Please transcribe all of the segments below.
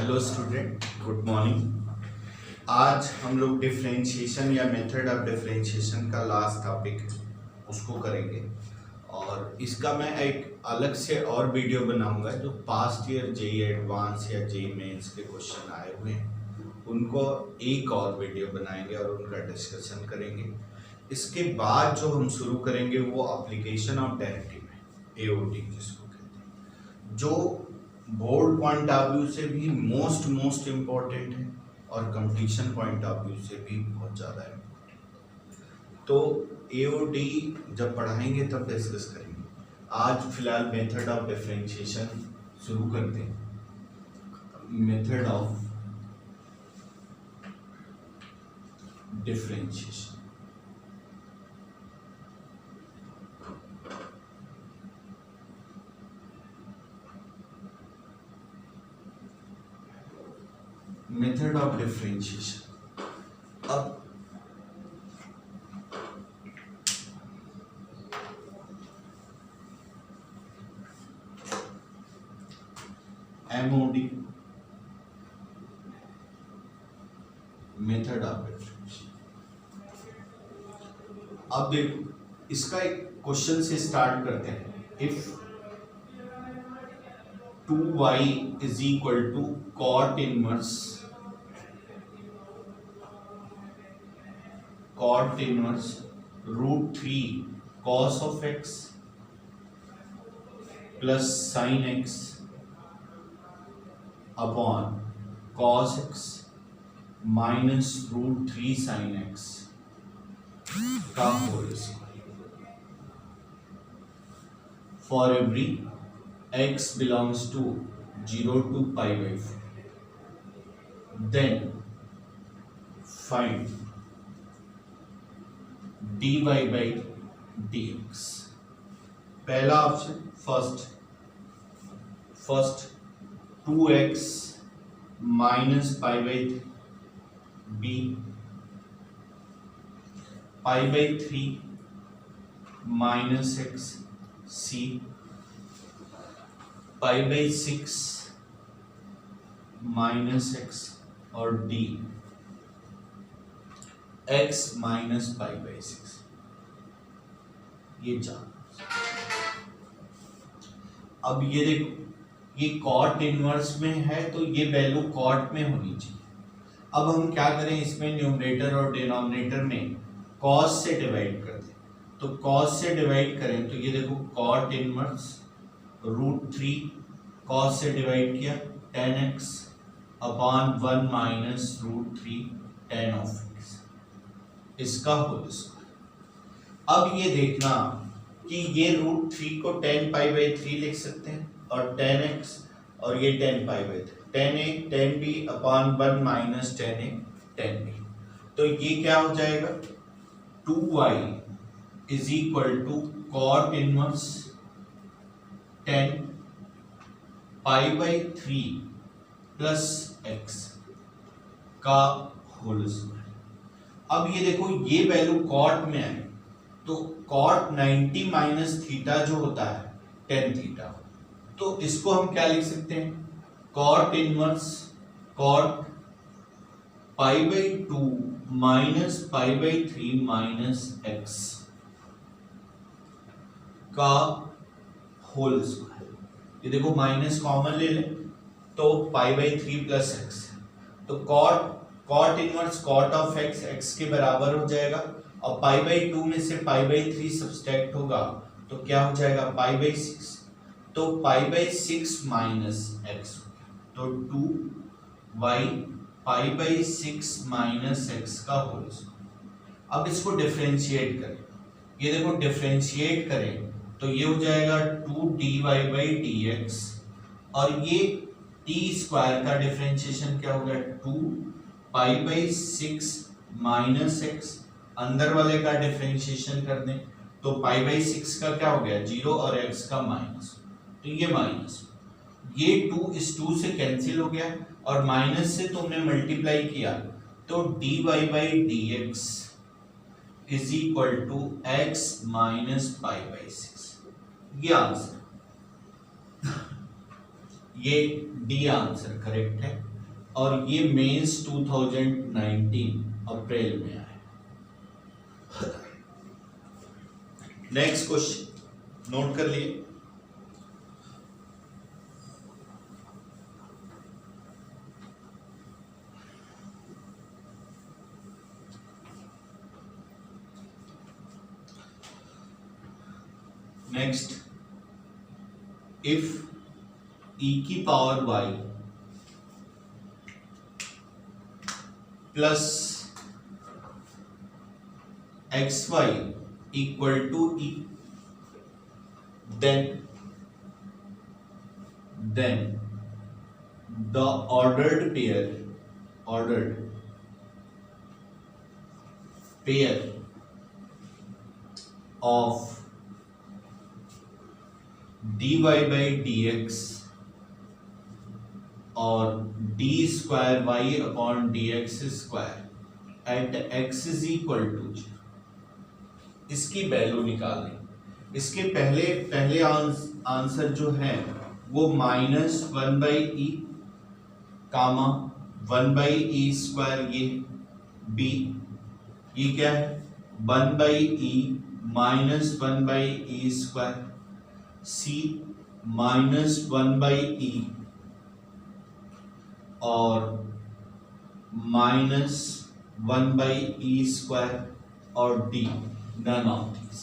Hello student, good morning. आज हम लोग डिफरेंशिएशन या मेथड ऑफ डिफरेंशिएशन का लास्ट टॉपिक है उसको करेंगे। और इसका मैं एक अलग से और वीडियो बनाऊंगा जो पास्ट ईयर जेई एडवांस या जेई मेंस के क्वेश्चन आए हुए हैं उनको एक और वीडियो बनाएंगे और उनका डिस्कशन करेंगे। इसके बाद जो हम शुरू करेंगे वो एप्लीकेशन ऑफ डेरिवेटिव है, एओडी जिसको कहते हैं, जो बोर्ड पॉइंट ऑफ व्यू से भी मोस्ट इम्पोर्टेंट है और कंपटीशन पॉइंट ऑफ व्यू से भी बहुत ज़्यादा इम्पोर्टेंट। तो एओडी जब पढ़ाएंगे तब डिस्कस करेंगे। आज फिलहाल मेथड ऑफ डिफरेंशिएशन शुरू करते हैं। Method of differentiation method of differentiation. अब एमओडी मेथड ऑफ डिफरेंशिएशन। अब देखो इसका एक क्वेश्चन से स्टार्ट करते हैं। If 2y is equal to cot inverse root 3 cos of x plus sin x upon cos x minus root 3 sin x का whole square for every x belongs to 0 to pi by 4. Then find dy by dx. पहला option first 2x minus pi by 3 b pi by 3 minus x c pi by 6 minus x और d x minus pi by 6 ये जान। अब ये देखो ये cot inverse में है तो ये वैल्यू कॉट में होनी चाहिए। अब हम क्या करें, इसमें न्यूमरेटर और डिनोमिनेटर में कॉस से डिवाइड कर दें। तो कॉस से डिवाइड करें तो ये देखो कॉट इनवर्स रूट 3 कॉस से डिवाइड किया tan x upon 1 minus root 3 tan of x इसका होल स्क्वायर। अब ये देखना कि ये रूट 3 को tan पाई बाई 3 लिख सकते हैं और tan x और ये tan pi by 3 tan a tan b upon 1 minus tan a tan b। तो ये क्या हो जाएगा 2y is equal to cot inverse tan pi by 3 plus x का होल स्क्वायर। अब ये देखो ये वैल्यू कॉट में है तो कॉट 90 माइनस थीटा जो होता है tan थीटा, तो इसको हम क्या लिख सकते हैं cot inverse cot pi by 2 minus pi by 3 minus x का होल स्क्वायर। ये देखो माइनस कॉमन ले लें तो पाई बाई 3 प्लस एक्स, तो cot inverse cot of x x के बराबर हो जाएगा और पाई बाई 2 में से पाई बाई 3 सब्सट्रैक्ट होगा तो क्या हो जाएगा पाई बाई 6, तो पाई बाई 6 माइनस एक्स, तो 2y pi by 6 minus x का होल स्क्वायर। अब इसको डिफरेंशिएट करें, ये देखो डिफरेंशिएट करें तो ये हो जाएगा 2dy बाई dx और ये t स्क्वायर का डिफरेंशिएशन क्या हो गया 2 पाई बाई 6 माइनस एक्स, अंदर वाले का डिफरेंशिएशन कर दें तो पाई बाई 6 का क्या हो गया 0 और x का माइनस, तो ये माइनस, ये 2 इस 2 से कैंसिल हो गया और माइनस से तुमने मल्टीप्लाई किया तो dy by dx is equal to x minus pi by 6। ये आंसर, ये डी आंसर करेक्ट है। और ये मेंस 2019 अप्रैल में आए। नेक्स्ट क्वेश्चन नोट कर लिए। नेक्स्ट, इफ e की power y plus xy equal to e, then the ordered pair of dy by dx और d square y upon dx square at x is equal to 0, इसकी value निकालें। इसके पहले answer जो है वो -1/e कामा 1/e square, ये b, ये क्या है 1/e minus 1/e square, c -1/e और -1/e स्क्वायर और d नन ऑफ दीज।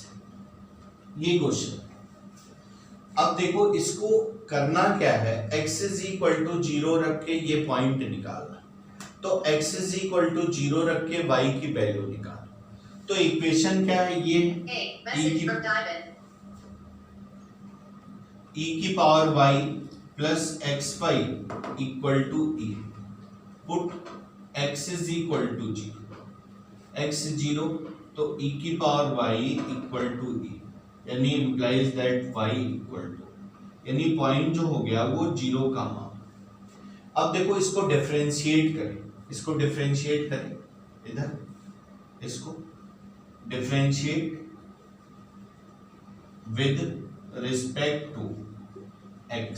ये क्वेश्चन। अब देखो इसको करना क्या है, x इज इक्वल टू 0 रख के ये पॉइंट निकालना। तो x इज इक्वल टू 0 रख के y की वैल्यू निकाल। तो इक्वेशन क्या है, ये e की power y plus xy equal to e, put x is equal to 0, x 0 तो e की power y equal to e, यानी implies that y equal to, यानी पॉइंट जो हो गया वो 0 का मान। अब देखो इसको डिफरेंशिएट करें, इधर इसको differentiate with respect to x,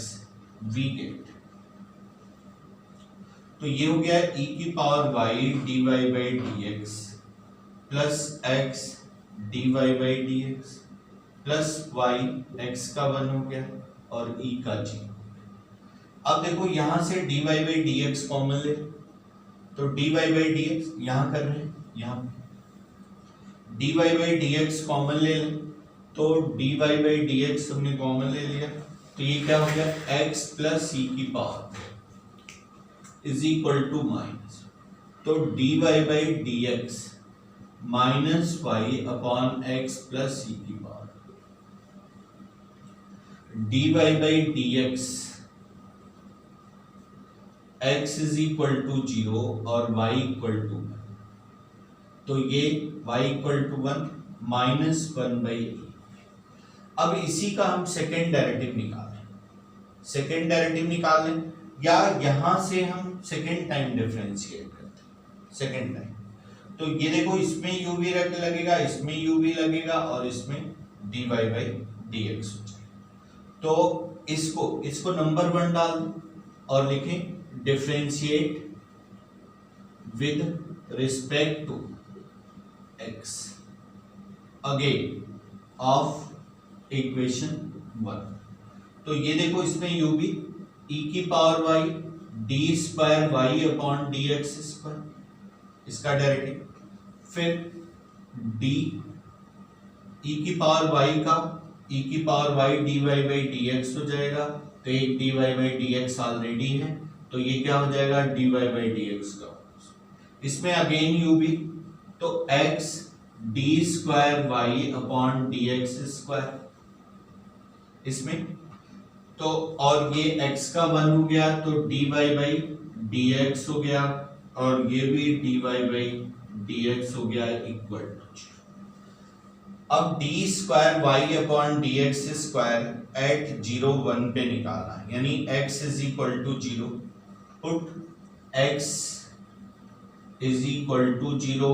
we get. तो ये हो गया e की power y dy by dx plus x dy by dx plus y x का 1 हो गया और e का 0। अब देखो यहां से dy बाई dx कॉमन ले, तो dy बाई dx यहां कर रहे हैं, यहां dy बाई dx कॉमन ले लें, तो dy बाई dx हमने कॉमन ले लिया, तो ये क्या हो गया x प्लस e की power is equal to minus, तो dy by dx minus y upon x plus e की power, dy by dx x is equal to 0 और y इक्वल टू 1, तो ये y equal to 1 minus 1/e। अब इसी का हम सेकेंड डेरिवेटिव निकालें, या यहां से हम सेकेंड टाइम डिफरेंशिएट करते हैं, सेकेंड टाइम। तो ये देखो इसमें u भी लगेगा, इसमें u भी लगेगा और इसमें dy बाई dx हो जाएगा। तो इसको नंबर 1 डाल दो और लिखें differentiate with respect to x again of equation 1। तो ये देखो इसमें u भी e की power y d square y upon dx square, इसका डेरिवेटिव, फिर d e की पावर y का e की power y dy by dx हो जाएगा, तो एक dy बाई dx ऑलरेडी है, तो ये क्या हो जाएगा dy बाई dx का, इसमें अगेन u भी, तो x d square y upon dx square इसमें, तो और ये x का 1 हो गया, तो dy बाई dx हो गया और ये भी dy बाई dx हो गया इक्वल टू 0। अब d square y upon dx square at 0 1 पे निकालना है, यानी x is equal to 0, put x is equal to 0,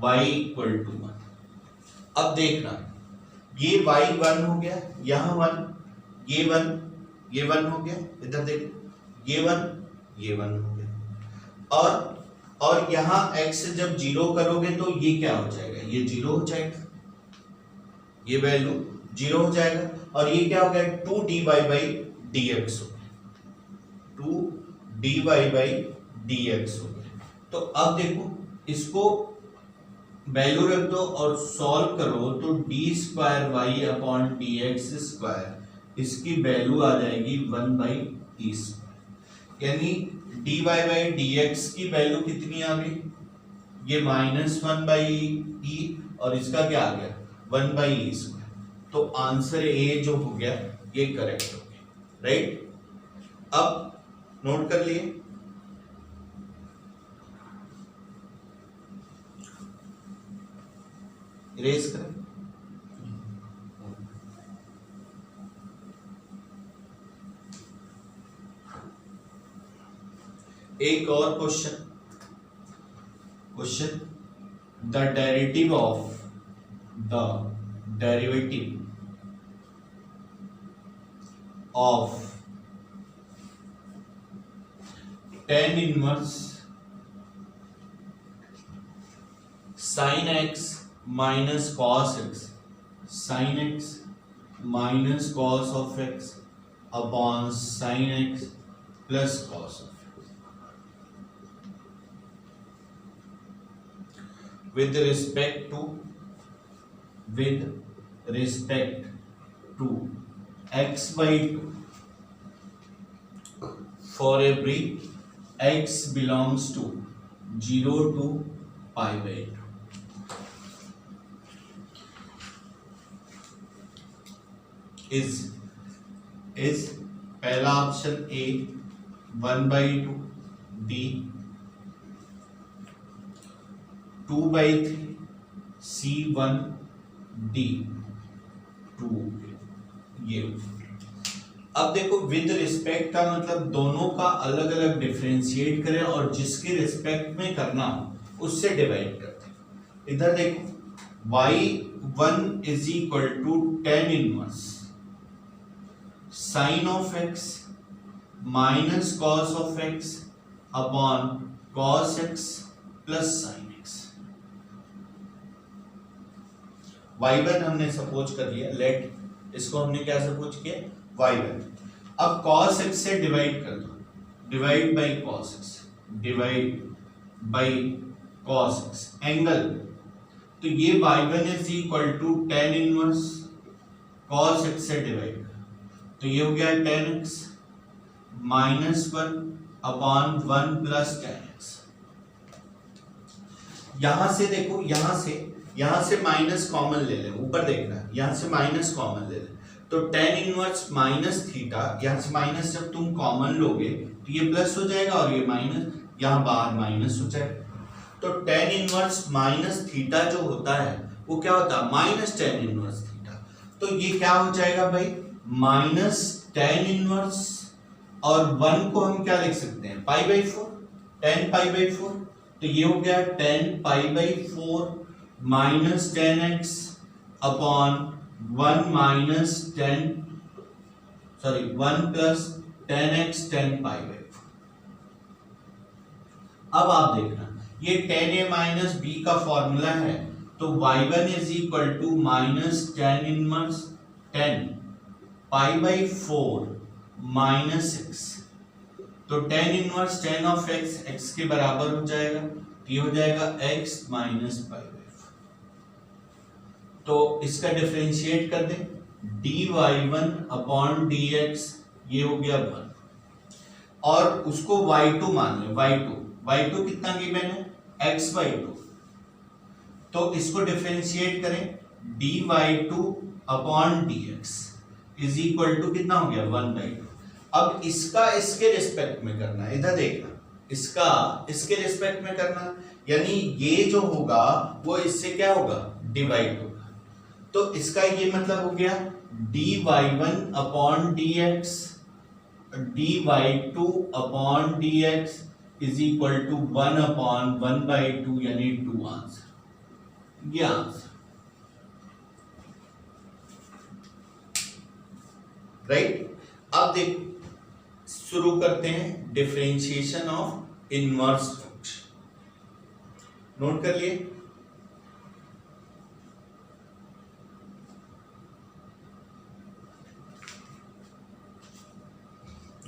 y equal to 1। अब देखना ये y 1 हो गया, यहाँ 1, ये 1 हो गया, इधर देखो ये 1 हो गया। और यहां x जब 0 करोगे तो ये क्या हो जाएगा, ये 0 हो जाएगा, ये वैल्यू 0 हो जाएगा और ये क्या हो गया 2dy बाई dx हो गया, 2dy बाई dx हो गया। तो अब देखो इसको वैल्यू रख दो और सॉल्व करो तो d square y upon d x square इसकी वैल्यू आ जाएगी 1/e स्क्वायर, यानी d y by d x की वैल्यू कितनी आ गई, ये -1/e और इसका क्या आ गया 1/e स्क्वायर। तो आंसर ए जो हो गया ये करेक्ट हो गया, राइट। अब नोट कर लिए, इरेज करें। एक और question the derivative of tan inverse sin x minus cos x, sine x minus cos of x upon sine x plus cos of x with respect to x by 2 for every x belongs to 0 to pi by 2। is पहला option A 1/2 B 2/3 C 1 D 2। ये अब देखो with respect का मतलब दोनों का अलग अलग डिफरेंशिएट करें और जिसके रिस्पेक्ट में करना हो उससे डिवाइड करते हैं। इधर देखो y1 is equal to tan inverse sine of x minus cos of x upon cos x plus sine x। y1 हमने सपोज कर लिया, लेट इसको हमने क्या सपोज किया y1। अब cos x से डिवाइड कर दो, divide by cos x, divide by cos x angle, तो ये y1 is equal to tan inverse cos x से डिवाइड, तो ये हो गया tan x minus 1 upon 1 plus tan x। यहां से देखो, यहां से माइनस कॉमन ले ले, ऊपर देखना है, यहां से माइनस कॉमन ले ले, तो tan इनवर्स माइनस थीटा, यहां से माइनस जब तुम कॉमन लोगे तो ये प्लस हो जाएगा और ये माइनस, यहां बाहर माइनस हो जाएगा। तो tan इनवर्स माइनस थीटा जो होता है वो क्या होता है माइनस tan इनवर्स थीटा, तो ये क्या हो जाएगा भाई माइनस tan इनवर्स और 1 को हम क्या लिख सकते हैं π/4, tan π/4, तो ये हो गया tan π/4 minus tan x upon 1 minus 1 plus tan x tan π/4। अब आप देखना ये tan a माइनस b का फॉर्मूला है, तो y1 is equal to minus tan inverse 10 π/4 minus x, तो tan inverse tan of x x के बराबर हो जाएगा, ये हो जाएगा x माइनस π/4। तो इसका डिफरेंशिएट कर दें dy1 अपॉन dx, ये हो गया 1 और उसको y2 मान लें, y2 कितना गिवन है x/2, तो इसको डिफरेंशिएट करें dy2 upon dx is equal to कितना हो गया 1/2। अब इसका इसके रिस्पेक्ट में करना है, इधर देखना, इसका इसके रिस्पेक्ट में करना, यानी ये जो होगा वो इससे क्या होगा डिवाइड होगा, तो इसका ये मतलब हो गया dy1 upon dx dy2 upon dx is equal to 1 upon 1/2 यानी 2 आंसर, ये आंसर, राइट। अब देख शुरू करते हैं differentiation of inverse function. Note कर लिए?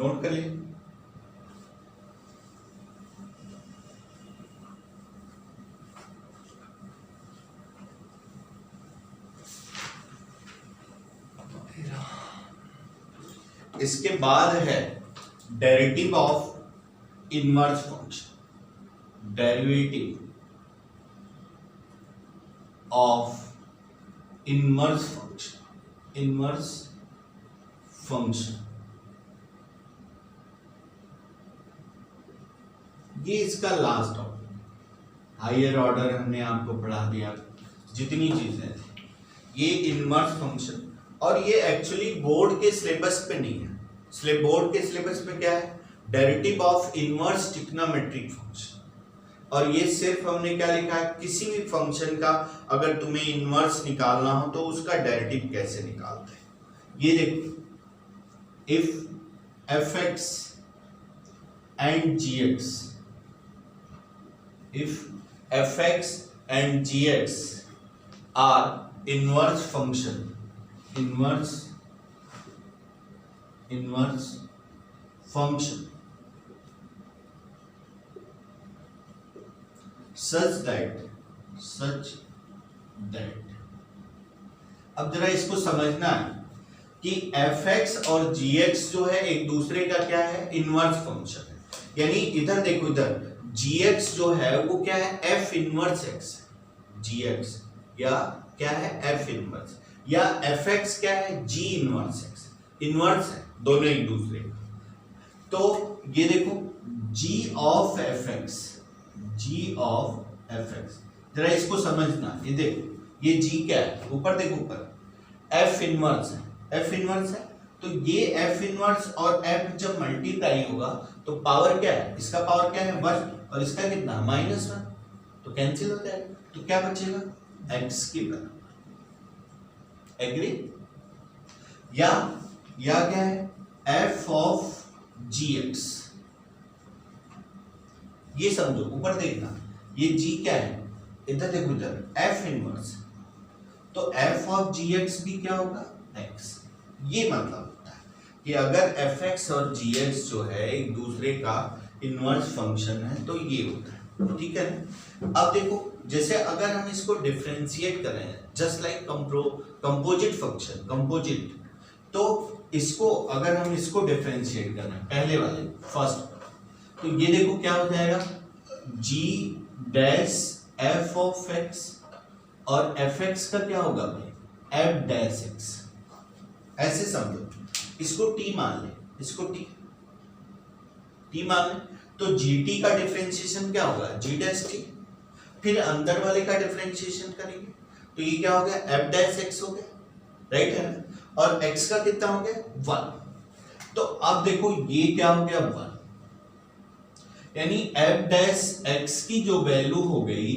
नोट कर लिए? इसके बाद है derivative of inverse function. Derivative of inverse function. Inverse function ये इसका लास्ट ऑर्डर। हायर ऑर्डर हमने आपको पढ़ा दिया, जितनी चीजें थी ये इनवर्स फंक्शन। और ये एक्चुअली बोर्ड के सिलेबस पे नहीं है। बोर्ड के सिलेबस पे क्या है? Derivative of inverse trigonometric function. और ये सिर्फ हमने क्या लिखा है, किसी भी फंक्शन का अगर तुम्हें इनवर्स निकालना हो तो उसका डेरिवेटिव कैसे निकालते हैं। ये देखो, if f x and g x, if fx and gx are inverse function, inverse function such that अब जरा इसको समझना है कि fx और gx जो है एक दूसरे का क्या है, इनवर्स फंक्शन है। यानी इधर देखो, इधर gx जो है वो क्या है, f इनवर्स x है। gx या क्या है, f इनवर्स, या fx क्या है, g इनवर्स x, इनवर्स है दोनों एक दूसरे। तो ये देखो g ऑफ fx, जरा इसको समझना। ये देखो, ये g क्या है, ऊपर देखो, ऊपर f इनवर्स है, f इनवर्स है। तो ये f इनवर्स और f जब मल्टीप्लाई होगा तो पावर क्या है, इसका पावर क्या है 1 और इसका कितना -1, तो कैंसिल हो जाएगा। तो क्या बचेगा, x की बराबर। एग्री? या क्या है, f ऑफ gx। ये समझो, ऊपर देखना, ये g क्या है, इधर देखो, इधर f इनवर्स, तो f ऑफ gx भी क्या होगा, x। ये मतलब होता है कि अगर fx और gx जो है एक दूसरे का इनवर्स फंक्शन है तो ये होता है, ठीक है। अब देखो, जैसे अगर हम इसको डिफरेंशिएट करें, just like composite function, composite, तो इसको अगर हम इसको डिफरेंशिएट करें, पहले वाले फर्स्ट, तो ये देखो क्या हो जाएगा, g dash f of x, और fx का क्या होगा भाई, f डैश x। ऐसे समझो, इसको t मान ले, इसको t मान ले, तो gt का डिफरेंशिएशन क्या होगा, g डैश t। फिर अंदर वाले का डिफरेंशिएशन करेंगे तो ये क्या हो गया, f डैश x हो गया, राइट है ना। और x का कितना हो गया, 1। तो अब देखो ये क्या हो गया, 1, यानी f डैश x की जो वैल्यू हो गई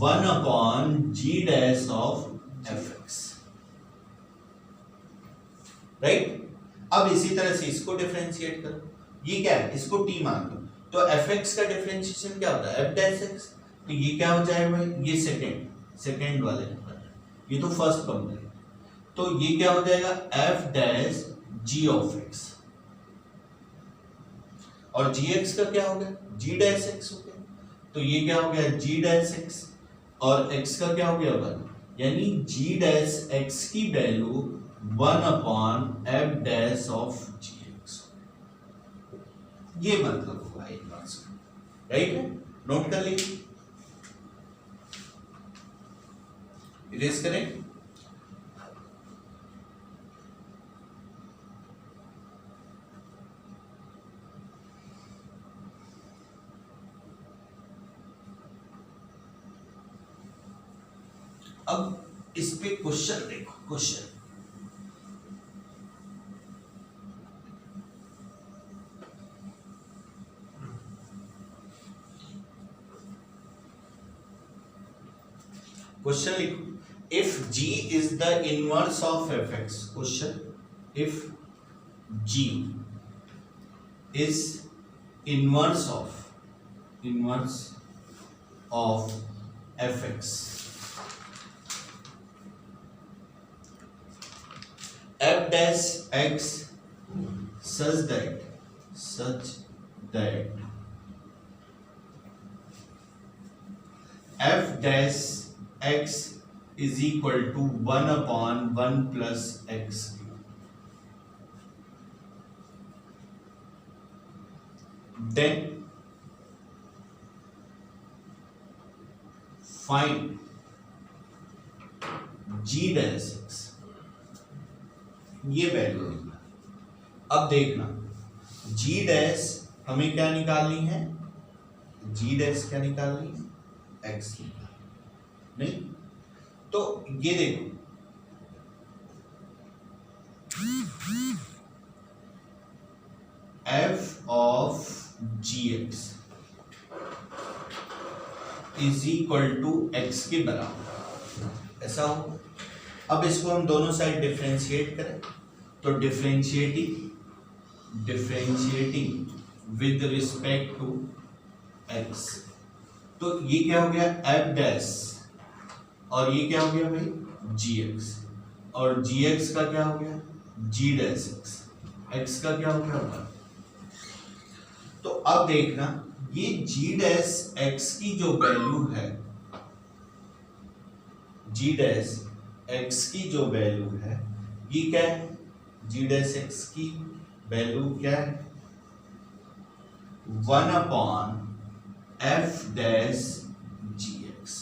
1 upon g dash of fx, right. अब इसी तरह से इसको डिफरेंशिएट करो, ये क्या है, इसको t मान लो, तो fx का डिफरेंशिएशन क्या होता है, f डैश x। तो ये क्या हो जाएगा भाई, ये सेकंड वाले नंबर, ये तो फर्स्ट बन गए, तो ये क्या हो जाएगा, f dash g of x, और gx का क्या हो गया, g डैश x हो गया। तो ये क्या हो गया, g डैश x, और x का क्या हो गया 1, यानी g डैश x की value 1 upon f dash of gx। ये मतलब होगा इनवर्स का, राइट है। नोट कर लीजिए, इरेज करें। अब इस पे क्वेश्चन देखो, क्वेश्चन लिखो, if g is the inverse of fx, question, if g is inverse of inverse of F x, F dash x such that f dash x is equal to 1 upon 1 plus x cube. Then find g dash x, ये value निकला। अब देखना g dash हमें क्या निकालनी है, g dash क्या निकालनी है, x निकालनी नहीं। तो ये देखो f of gx is equal to x के बराबर, ऐसा हो। अब इसको हम दोनों साइड डिफरेंशिएट करें तो differentiating with respect to x, तो ये क्या हो गया f डैश और ये क्या हो गया भाई gx, और gx का क्या हो गया g डैश x का क्या हो गया होगा। तो अब देखना ये g डैश x की जो वैल्यू है, g डैश x की जो वैल्यू है ये क्या है, g डैश x की वैल्यू क्या है 1 अपॉन f डैश gx।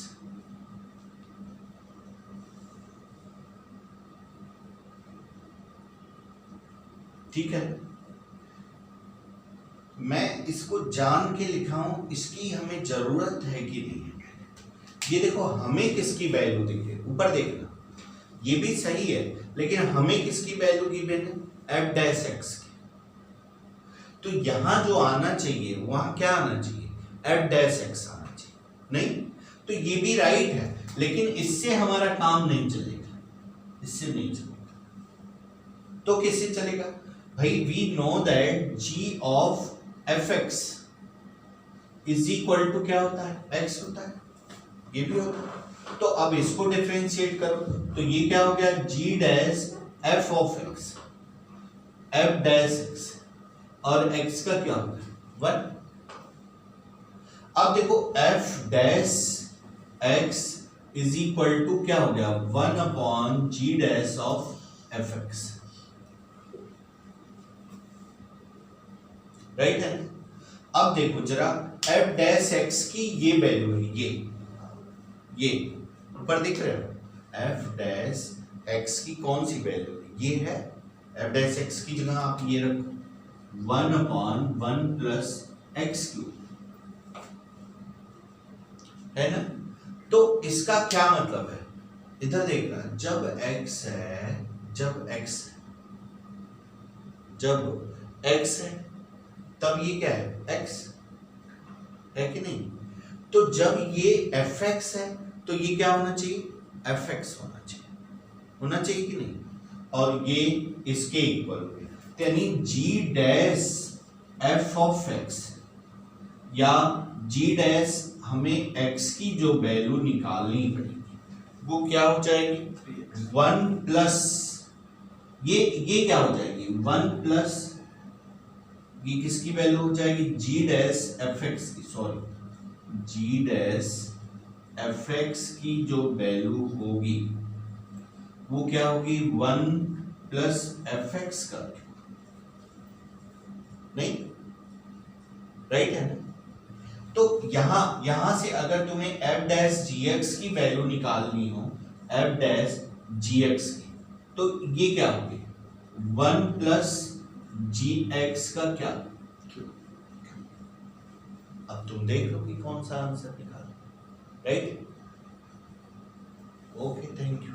ठीक है, मैं इसको जान के लिखा हूं, इसकी हमें जरूरत है कि नहीं है। ये देखो हमें किसकी वैल्यू दिखे, ऊपर देखना ये भी सही है, लेकिन हमें किसकी वैल्यू की मैंने एफ डैश एक्स की। तो यहां जो आना चाहिए वहां क्या आना चाहिए, एफ डैश एक्स आना चाहिए, नहीं। तो ये भी राइट है, लेकिन इससे हमारा काम नहीं चलेगा, इससे नहीं चलेगा। तो किससे चलेगा भाई, we know that g of F x is equal to क्या होता है, एक्स होता है, ये भी होता है। तो अब इसको डिफरेंशिएट करो तो ये क्या हो गया G dash F of X, F dash X, और एक्स का क्या होगा 1। अब देखो F dash X is equal to क्या हो गया 1 upon G dash of F X, right है। अब देखो जरा एफ डैश एक्स की ये वैल्यू है, ये ऊपर दिख रहे हो, एफ डैश एक्स की कौन सी वैल्यू है, ये है। एफ डैश एक्स की जगह आप ये रखो 1 अपॉन 1 प्लस एक्स क्यूब, है ना। तो इसका क्या मतलब है, इधर देखना, जब x है, जब x है तब ये क्या है x है कि नहीं। तो जब ये fx है तो ये क्या होना चाहिए fx होना चाहिए कि नहीं, और ये इसके इक्वल हो गया। यानी g dash f of x या g डैश हमें x की जो वैल्यू निकालनी पड़ेगी वो क्या हो जाएगी 1 प्लस ये क्या हो जाएगी 1 प्लस ये किसकी वैल्यू हो जाएगी g डैश fx की, सॉरी g डैश fx की जो वैल्यू होगी वो क्या होगी 1 प्लस fx का, नहीं, राइट है ना। तो यहां से अगर तुम्हें f डैश gx की वैल्यू निकालनी हो, f डैश gx की, तो ये क्या होगी 1 प्लस gx का क्या, अब तुम देख लो कि कौन सा आंसर निकाल, राइट। Okay, thank you.